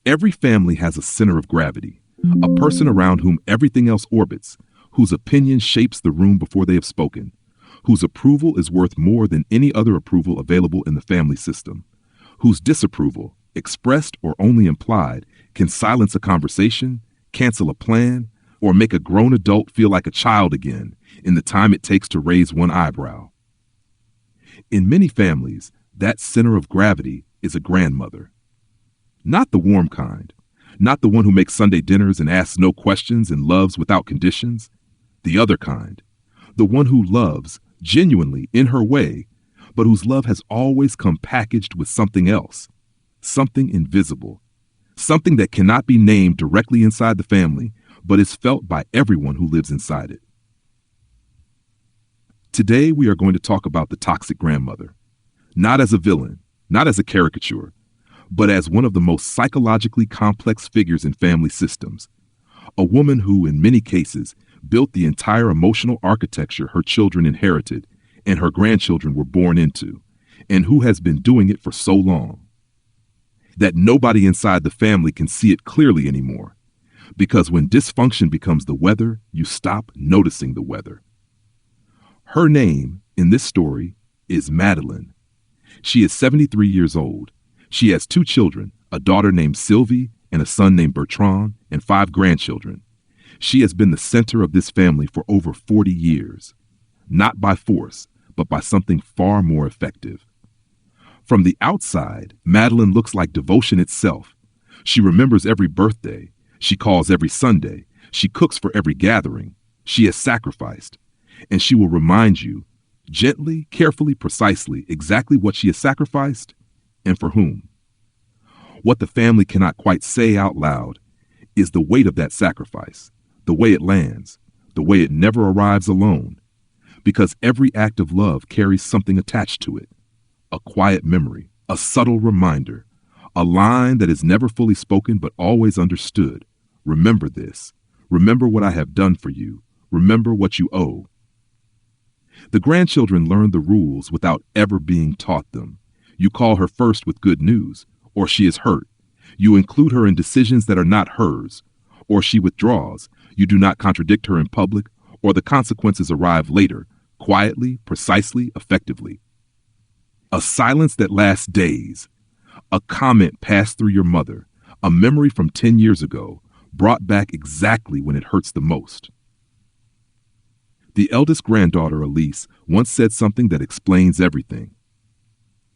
Every family has a center of gravity, a person around whom everything else orbits, whose opinion shapes the room before they have spoken, whose approval is worth more than any other approval available in the family system, whose disapproval, expressed or only implied, can silence a conversation, cancel a plan, or make a grown adult feel like a child again in the time it takes to raise one eyebrow. In many families, that center of gravity is a grandmother. Not the warm kind, not the one who makes Sunday dinners and asks no questions and loves without conditions. The other kind, the one who loves genuinely in her way, but whose love has always come packaged with something else, something invisible, something that cannot be named directly inside the family, but is felt by everyone who lives inside it. Today, we are going to talk about the toxic grandmother, not as a villain, not as a caricature, but as one of the most psychologically complex figures in family systems, a woman who, in many cases, built the entire emotional architecture her children inherited and her grandchildren were born into, and who has been doing it for so long that nobody inside the family can see it clearly anymore. Because when dysfunction becomes the weather, you stop noticing the weather. Her name in this story is Madeleine. She is 73 years old. She has 2 children, a daughter named Sylvie and a son named Bertrand, and 5 grandchildren. She has been the center of this family for over 40 years, not by force, but by something far more effective. From the outside, Madeleine looks like devotion itself. She remembers every birthday. She calls every Sunday. She cooks for every gathering. She has sacrificed. And she will remind you, gently, carefully, precisely, exactly what she has sacrificed and for whom. What the family cannot quite say out loud is the weight of that sacrifice, the way it lands, the way it never arrives alone, because every act of love carries something attached to it, a quiet memory, a subtle reminder, a line that is never fully spoken but always understood. Remember this. Remember what I have done for you. Remember what you owe. The grandchildren learn the rules without ever being taught them. You call her first with good news, or she is hurt. You include her in decisions that are not hers, or she withdraws. You do not contradict her in public, or the consequences arrive later, quietly, precisely, effectively. A silence that lasts days, a comment passed through your mother, a memory from 10 years ago, brought back exactly when it hurts the most. The eldest granddaughter, Elise, once said something that explains everything.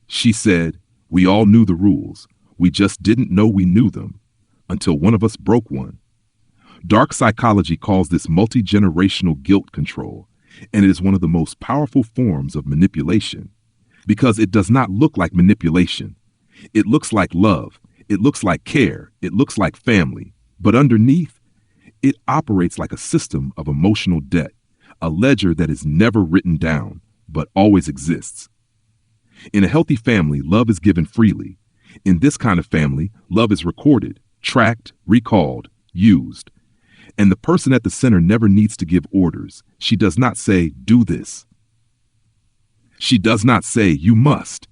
She said, "We all knew the rules. We just didn't know we knew them until one of us broke one." Dark psychology calls this multigenerational guilt control, and it is one of the most powerful forms of manipulation because it does not look like manipulation. It looks like love. It looks like care. It looks like family. But underneath, it operates like a system of emotional debt, a ledger that is never written down, but always exists. In a healthy family, love is given freely. In this kind of family, love is recorded, tracked, recalled, used. And the person at the center never needs to give orders. She does not say, "Do this." She does not say, "You must."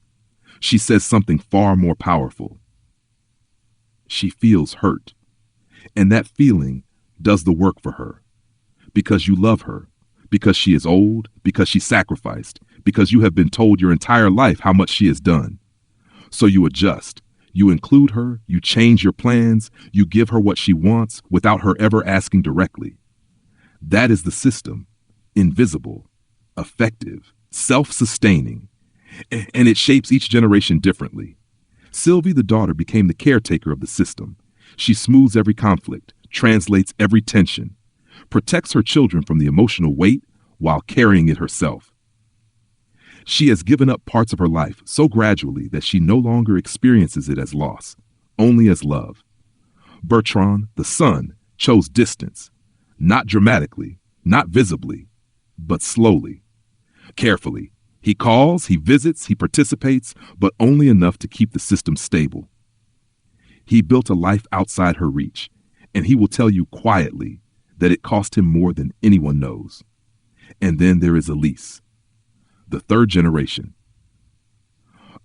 She says something far more powerful. She feels hurt. And that feeling does the work for her. Because you love her. Because she is old. Because she sacrificed. Because you have been told your entire life how much she has done. So you adjust. You include her. You change your plans. You give her what she wants without her ever asking directly. That is the system. Invisible. Effective. Self-sustaining. And it shapes each generation differently. Sylvie, the daughter, became the caretaker of the system. She smooths every conflict, translates every tension, protects her children from the emotional weight while carrying it herself. She has given up parts of her life so gradually that she no longer experiences it as loss, only as love. Bertrand, the son, chose distance, not dramatically, not visibly, but slowly, carefully. He calls, he visits, he participates, but only enough to keep the system stable. He built a life outside her reach, and he will tell you quietly that it cost him more than anyone knows. And then there is Elise, the third generation.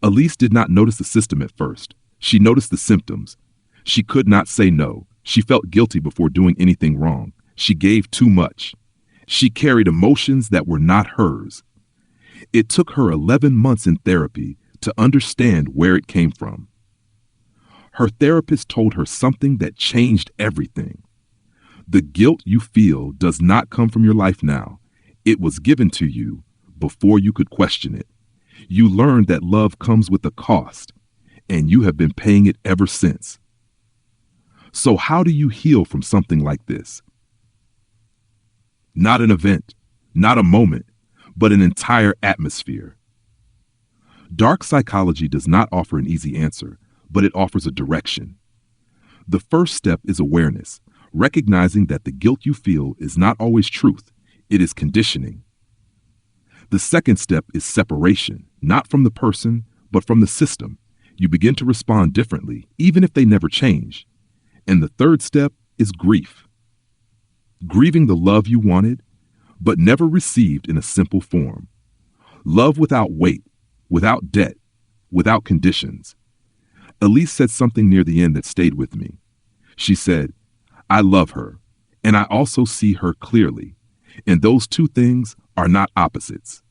Elise did not notice the system at first. She noticed the symptoms. She could not say no. She felt guilty before doing anything wrong. She gave too much. She carried emotions that were not hers. It took her 11 months in therapy to understand where it came from. Her therapist told her something that changed everything. The guilt you feel does not come from your life now. It was given to you before you could question it. You learned that love comes with a cost, and you have been paying it ever since. So how do you heal from something like this? Not an event, not a moment, but an entire atmosphere. Dark psychology does not offer an easy answer, but it offers a direction. The first step is awareness, recognizing that the guilt you feel is not always truth, it is conditioning. The second step is separation, not from the person, but from the system. You begin to respond differently, even if they never change. And the third step is grief. Grieving the love you wanted, but never received in a simple form. Love without weight, without debt, without conditions. Elise said something near the end that stayed with me. She said, "I love her, and I also see her clearly. And those two things are not opposites.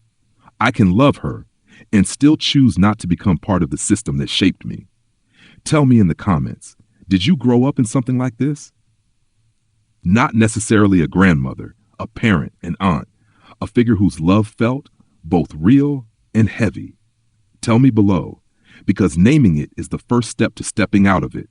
I can love her and still choose not to become part of the system that shaped me." Tell me in the comments, did you grow up in something like this? Not necessarily a grandmother, a parent, an aunt, a figure whose love felt both real and heavy. Tell me below, because naming it is the first step to stepping out of it.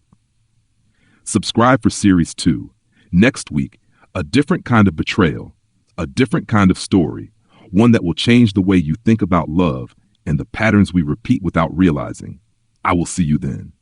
Subscribe for Series 2. Next week, a different kind of betrayal, a different kind of story, one that will change the way you think about love and the patterns we repeat without realizing. I will see you then.